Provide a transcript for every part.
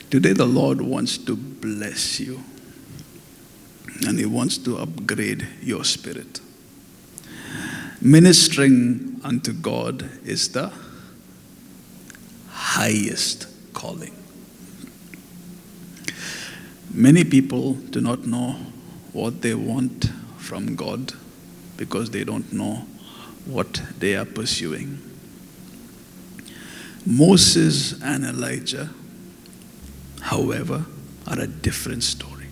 Today the Lord wants to bless you, and He wants to upgrade your spirit. Ministering unto God is the highest calling. Many people do not know what they want from God because they don't know what they are pursuing. Moses and Elijah, however, are a different story.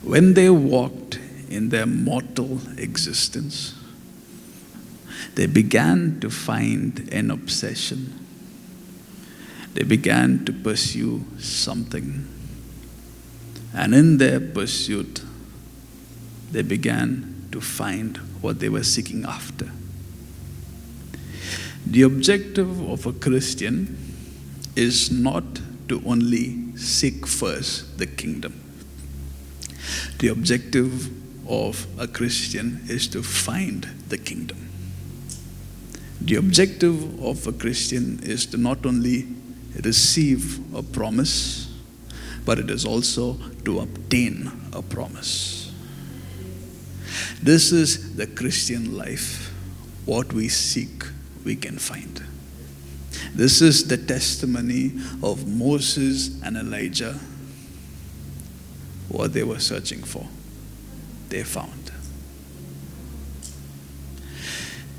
When they walked in their mortal existence, they began to find an obsession. They began to pursue something. And in their pursuit, they began to find what they were seeking after. The objective of a Christian is not to only seek first the kingdom. The objective of a Christian is to find the kingdom. The objective of a Christian is to not only receive a promise, but it is also to obtain a promise. This is the Christian life. What we seek, we can find. This is the testimony of Moses and Elijah. What they were searching for, they found.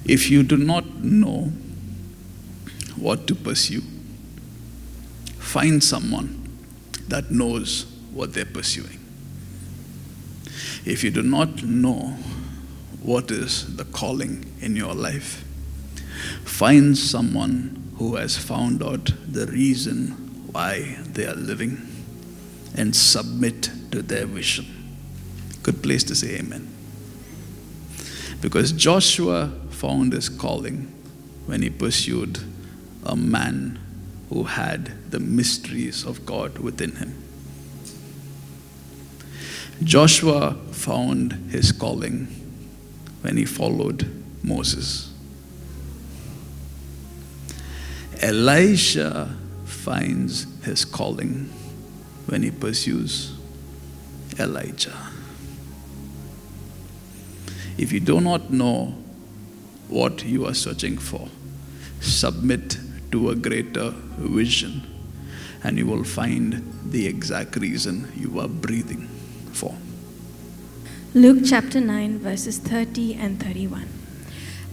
If you do not know what to pursue, find someone that knows what they're pursuing. If you do not know what is the calling in your life, find someone who has found out the reason why they are living and submit to their vision. Good place to say amen. Because Joshua found his calling when he pursued a man who had the mysteries of God within him. Joshua found his calling when he followed Moses. Elisha finds his calling when he pursues Elijah. If you do not know what you are searching for, submit to a greater vision, and you will find the exact reason you are breathing for. Luke chapter 9, verses 30 and 31.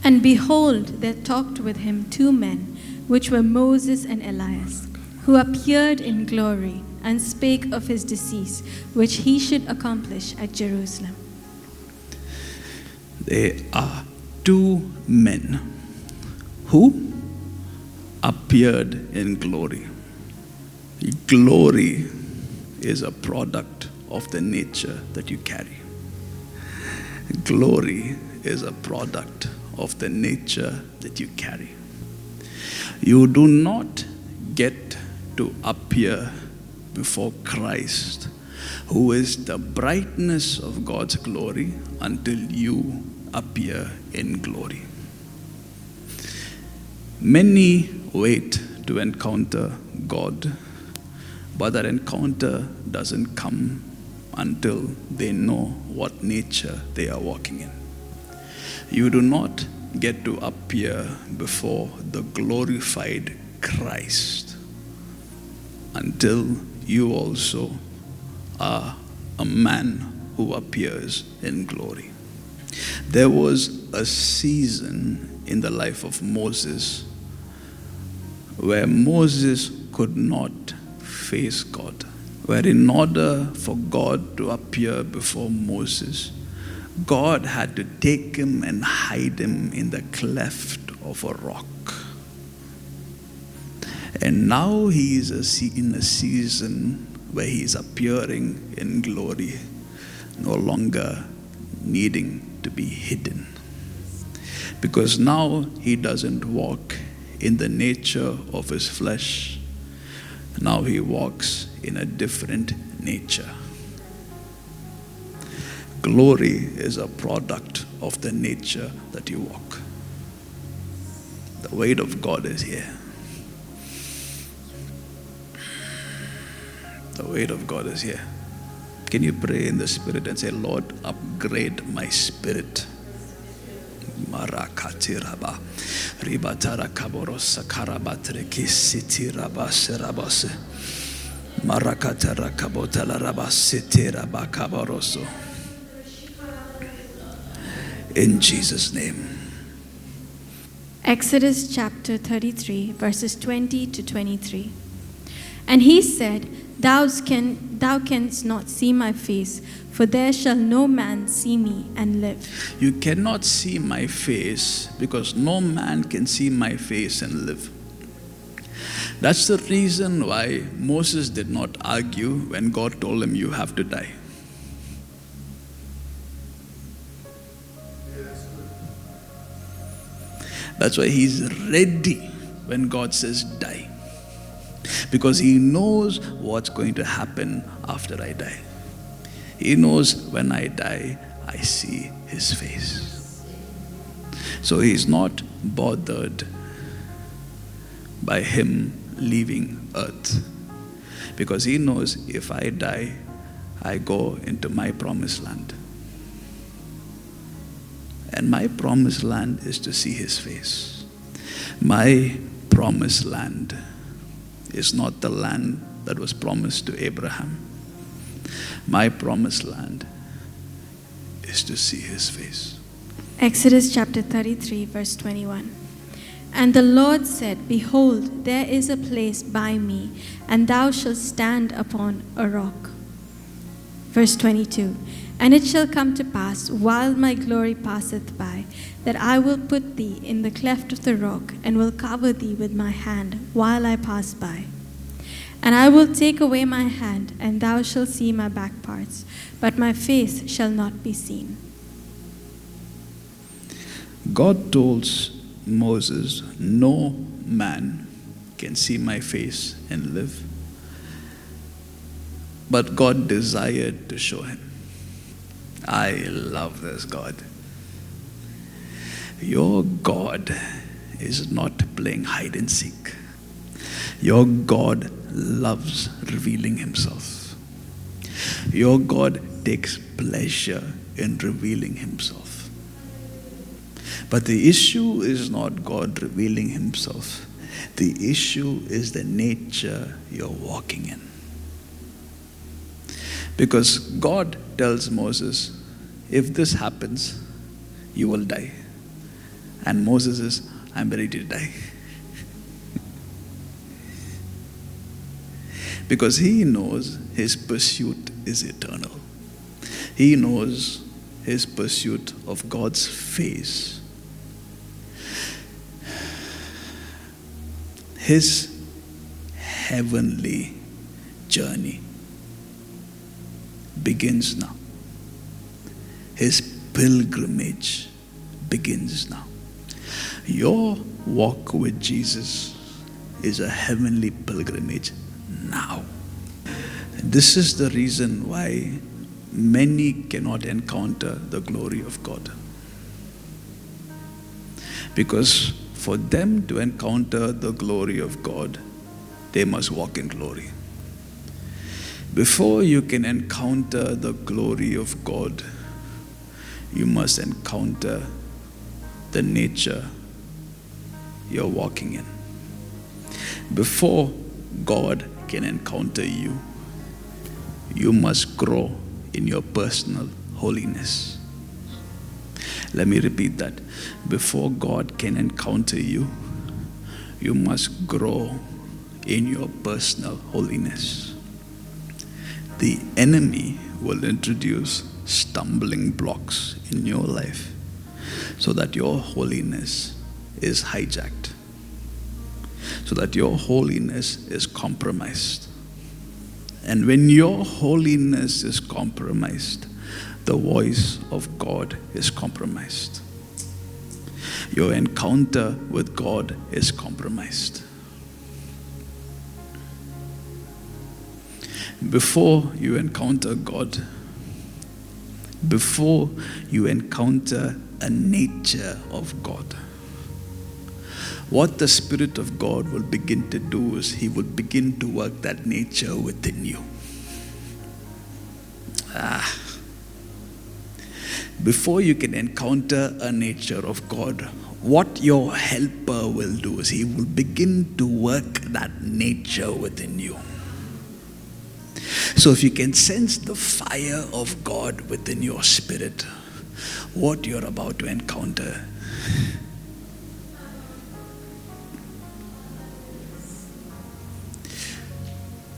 And behold, there talked with him 2 men, which were Moses and Elias, who appeared in glory, and spake of his decease, which he should accomplish at Jerusalem. There are 2 men who appeared in glory. Glory is a product of the nature that you carry. Glory is a product of the nature that you carry. You do not get to appear before Christ, who is the brightness of God's glory, until you appear in glory. Many wait to encounter God, but that encounter doesn't come until they know what nature they are walking in. You do not get to appear before the glorified Christ until you also are a man who appears in glory. There was a season in the life of Moses where Moses could not face God, where in order for God to appear before Moses, God had to take him and hide him in the cleft of a rock. And now he is in a season where he is appearing in glory, no longer needing to be hidden. Because now he doesn't walk in the nature of his flesh. Now he walks in a different nature. Glory is a product of the nature that you walk. The weight of God is here. The weight of God is here. Can you pray in the spirit and say, Lord, upgrade my spirit? Marakatiraba. Ribatara kaborosa karabatre kisiti rabase rabase. Marakatara kabotala rabasiti rabakaboroso. In Jesus' name. Exodus chapter 33, verses 20 to 23. And he said, Thou canst not see my face, for there shall no man see me and live. You cannot see my face because no man can see my face and live. That's the reason why Moses did not argue when God told him, you have to die. That's why he's ready when God says die. Because he knows what's going to happen after I die. He knows when I die, I see his face. So he's not bothered by him leaving earth. Because he knows if I die, I go into my promised land. And my promised land is to see his face. My promised land is not the land that was promised to Abraham. My promised land is to see his face. Exodus chapter 33, verse 21. And the Lord said, Behold, there is a place by me, and thou shalt stand upon a rock. Verse 22. And it shall come to pass, while my glory passeth by, that I will put thee in the cleft of the rock, and will cover thee with my hand while I pass by. And I will take away my hand, and thou shalt see my back parts, but my face shall not be seen. God told Moses, no man can see my face and live. But God desired to show him. I love this God. Your God is not playing hide and seek. Your God loves revealing himself. Your God takes pleasure in revealing himself. But the issue is not God revealing himself. The issue is the nature you're walking in. Because God tells Moses, if this happens, you will die. And Moses is, I'm ready to die. Because he knows his pursuit is eternal. He knows his pursuit of God's face. His heavenly journey begins now. His pilgrimage begins now. Your walk with Jesus is a heavenly pilgrimage now. This is the reason why many cannot encounter the glory of God. Because for them to encounter the glory of God, they must walk in glory. Before you can encounter the glory of God, you must encounter the nature you're walking in. Before God can encounter you, you must grow in your personal holiness. Let me repeat that. Before God can encounter you, you must grow in your personal holiness. The enemy will introduce stumbling blocks in your life so that your holiness is hijacked, so that your holiness is compromised. And when your holiness is compromised, the voice of God is compromised. Your encounter with God is compromised. Before you encounter God, before you encounter a nature of God, what the Spirit of God will begin to do is He will begin to work that nature within you. Before you can encounter a nature of God, what your helper will do is he will begin to work that nature within you. So if you can sense the fire of God within your spirit, what you're about to encounter,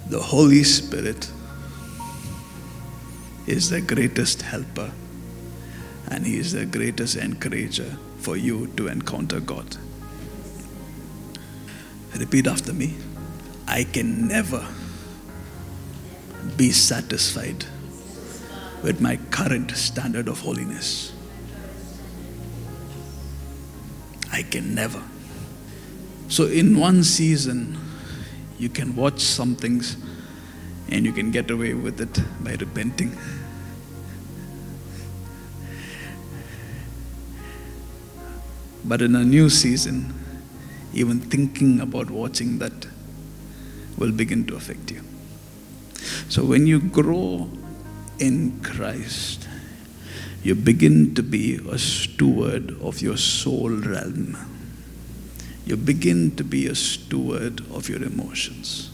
the Holy Spirit is the greatest helper, and he is the greatest encourager for you to encounter God. Repeat after me. I can never be satisfied with my current standard of holiness. I can never. So in one season, you can watch some things and you can get away with it by repenting. But in a new season, even thinking about watching that will begin to affect you. So when you grow in Christ, you begin to be a steward of your soul realm. You begin to be a steward of your emotions.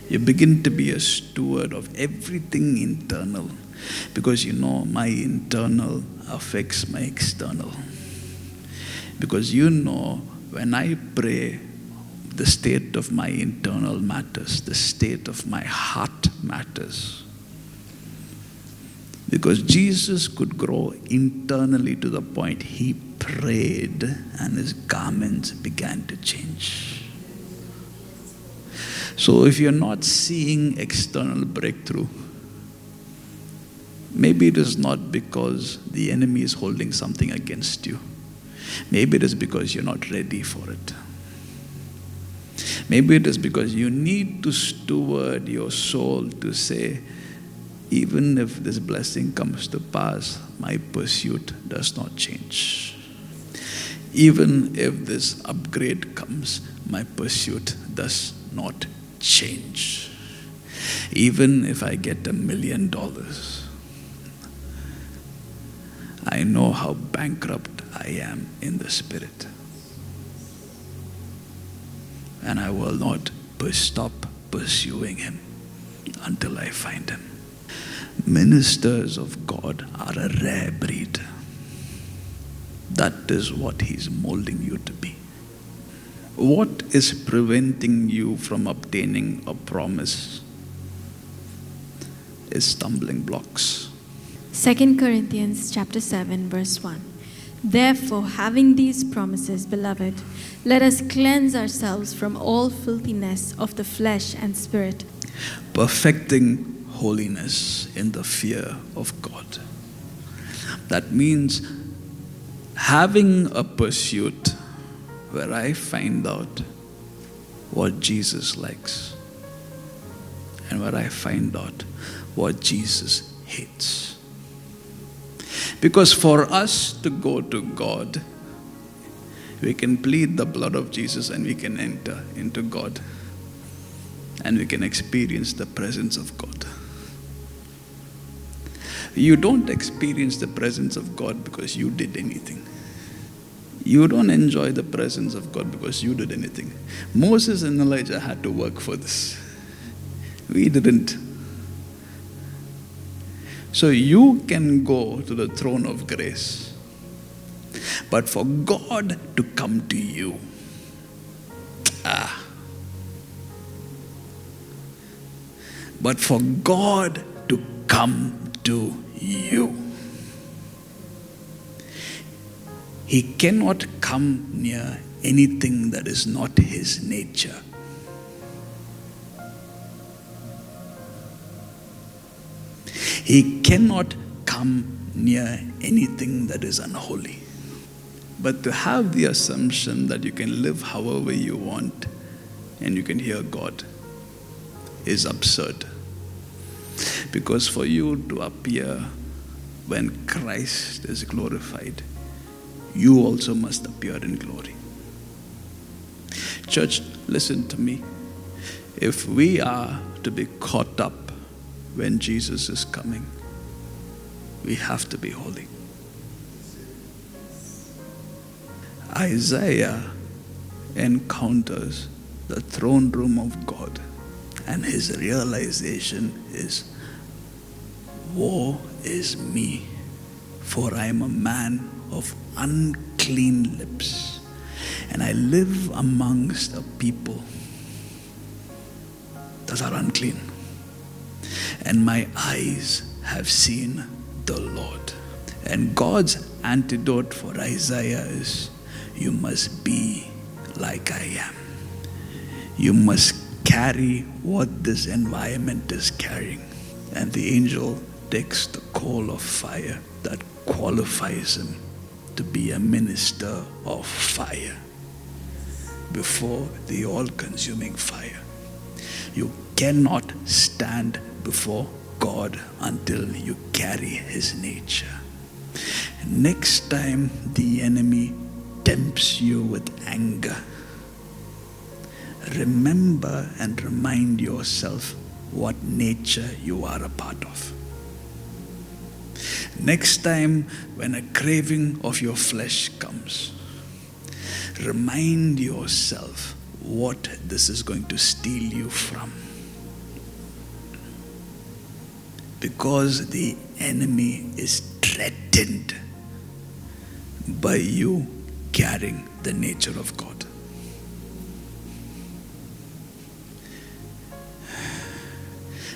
You begin to be a steward of everything internal, because you know my internal affects my external. Because you know when I pray, the state of my internal matters, the state of my heart matters. Because Jesus could grow internally to the point he prayed and his garments began to change. So if you're not seeing external breakthrough, maybe it is not because the enemy is holding something against you. Maybe it is because you're not ready for it. Maybe it is because you need to steward your soul to say, even if this blessing comes to pass, my pursuit does not change. Even if this upgrade comes, my pursuit does not change. Even if I get $1 million, I know how bankrupt I am in the spirit. And I will not stop pursuing him until I find him. Ministers of God are a rare breed. That is what he's molding you to be. What is preventing you from obtaining a promise is stumbling blocks. 2 Corinthians chapter 7, verse 1. Therefore, having these promises, beloved, let us cleanse ourselves from all filthiness of the flesh and spirit, perfecting holiness in the fear of God. That means having a pursuit where I find out what Jesus likes and where I find out what Jesus hates. Because for us to go to God, we can plead the blood of Jesus and we can enter into God and we can experience the presence of God. You don't experience the presence of God because you did anything. You don't enjoy the presence of God because you did anything. Moses and Elijah had to work for this. We didn't. So you can go to the throne of grace, but for God to come to you, but for God to come to you, he cannot come near anything that is not his nature. He cannot come near anything that is unholy. But to have the assumption that you can live however you want and you can hear God is absurd. Because for you to appear when Christ is glorified, you also must appear in glory. Church, listen to me. If we are to be caught up when Jesus is coming. We have to be holy. Isaiah encounters the throne room of God, and his realization is, woe is me, for I am a man of unclean lips, and I live amongst a people that are unclean, and my eyes have seen the Lord. And God's antidote for Isaiah is, you must be like I am. You must carry what this environment is carrying. And the angel takes the coal of fire that qualifies him to be a minister of fire before the all-consuming fire. You cannot stand before God until you carry his nature. Next time the enemy tempts you with anger, remember and remind yourself what nature you are a part of. Next time when a craving of your flesh comes, remind yourself what this is going to steal you from. Because the enemy is threatened by you carrying the nature of God.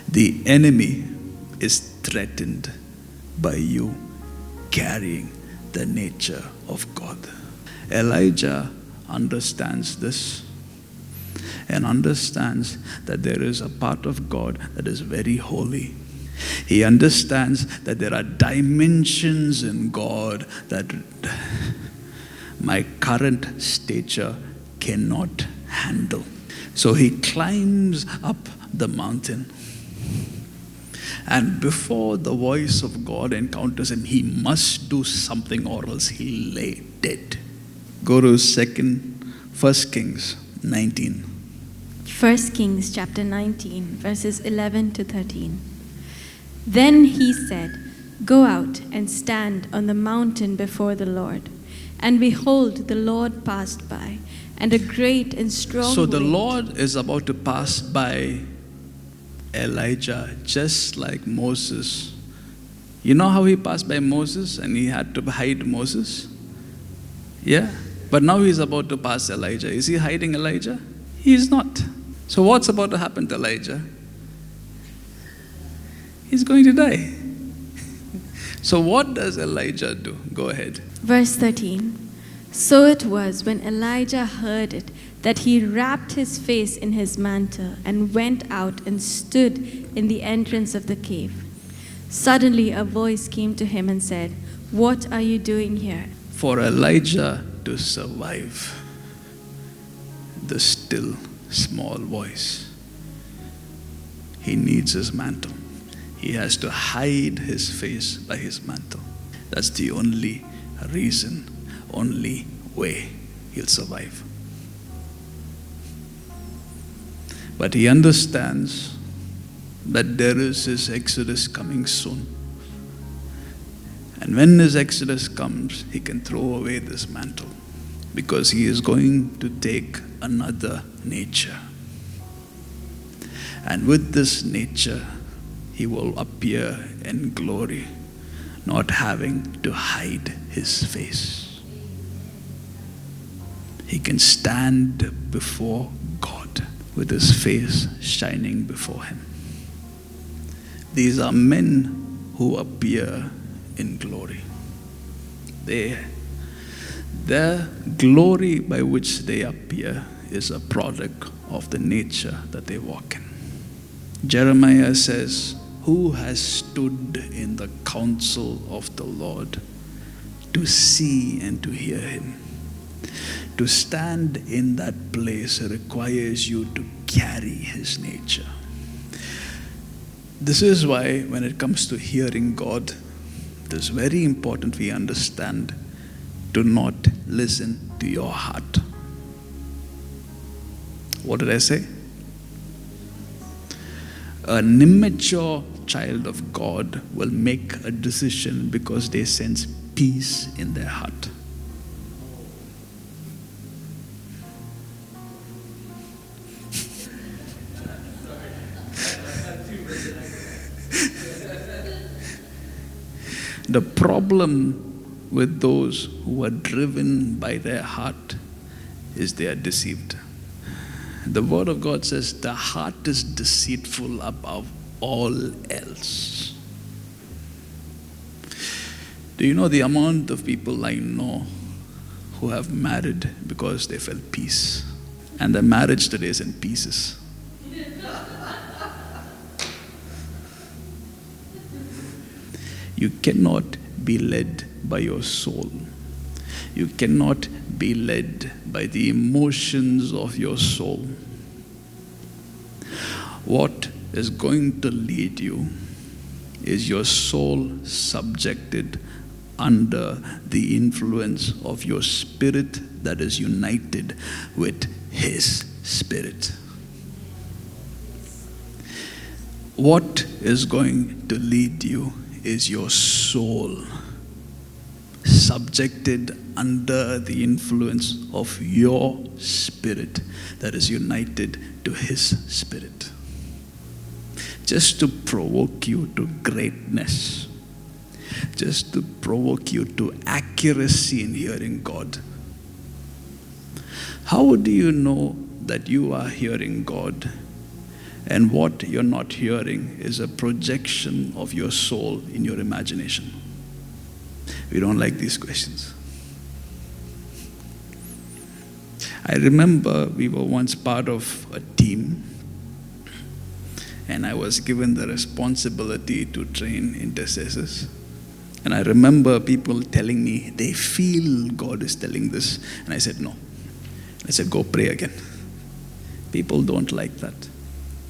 The enemy is threatened by you carrying the nature of God. Elijah understands this and understands that there is a part of God that is very holy. He understands that there are dimensions in God that my current stature cannot handle. So he climbs up the mountain. And before the voice of God encounters him, he must do something or else he'll lay dead. Go to 1 Kings 19. 1 Kings chapter 19, verses 11 to 13. Then he said, "Go out and stand on the mountain before the Lord." And behold, the Lord passed by, and a great and strong So the wind. Lord is about to pass by Elijah, just like Moses. You know how he passed by Moses and he had to hide Moses? Yeah. But now he's about to pass Elijah. Is he hiding Elijah? He is not. So what's about to happen to Elijah? He's going to die. So what does Elijah do? Go ahead. Verse 13. So it was when Elijah heard it that he wrapped his face in his mantle and went out and stood in the entrance of the cave. Suddenly a voice came to him and said, "What are you doing here?" For Elijah to survive the still small voice, he needs his mantle. He has to hide his face by his mantle. That's the only reason, only way he'll survive. But he understands that there is his exodus coming soon. And when his exodus comes, he can throw away this mantle because he is going to take another nature. And with this nature, he will appear in glory, not having to hide his face. He can stand before God with his face shining before him. These are men who appear in glory. Their glory by which they appear is a product of the nature that they walk in. Jeremiah says, "Who has stood in the counsel of the Lord to see and to hear him?" To stand in that place requires you to carry his nature. This is why when it comes to hearing God, it is very important we understand to not listen to your heart. What did I say? An immature child of God will make a decision because they sense peace in their heart. The problem with those who are driven by their heart is they are deceived. The Word of God says the heart is deceitful above all else. Do you know the amount of people I know who have married because they felt peace, and their marriage today is in pieces? You cannot be led by your soul. You cannot be led by the emotions of your soul. What is going to lead you is your soul subjected under the influence of your spirit that is united with His Spirit. What is going to lead you is your soul subjected under the influence of your spirit that is united to His Spirit. Just to provoke you to greatness, just to provoke you to accuracy in hearing God. How do you know that you are hearing God and what you're not hearing is a projection of your soul in your imagination? We don't like these questions. I remember we were once part of a team, and I was given the responsibility to train intercessors. And I remember people telling me they feel God is telling this. And I said, no. I said, go pray again. People don't like that.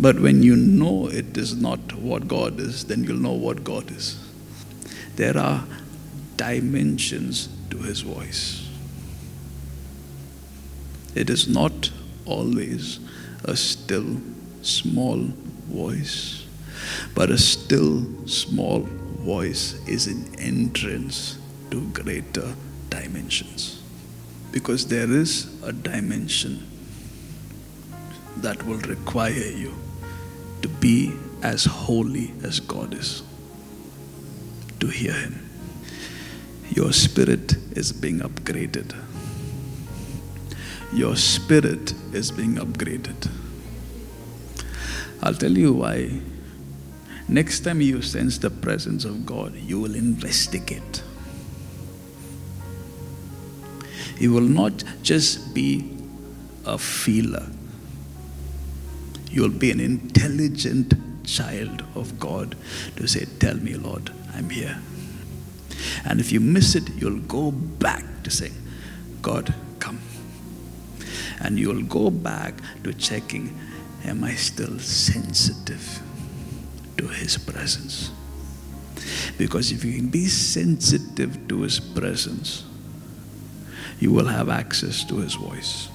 But when you know it is not what God is, then you'll know what God is. There are dimensions to His voice. It is not always a still, small voice, but a still, small voice is an entrance to greater dimensions. Because there is a dimension that will require you to be as holy as God is, to hear Him. Your spirit is being upgraded. Your spirit is being upgraded. I'll tell you why. Next time you sense the presence of God, you will investigate. You will not just be a feeler. You'll be an intelligent child of God to say, tell me, Lord, I'm here. And if you miss it, you'll go back to saying, God, come. And you'll go back to checking, am I still sensitive to His presence? Because if you can be sensitive to His presence, you will have access to His voice.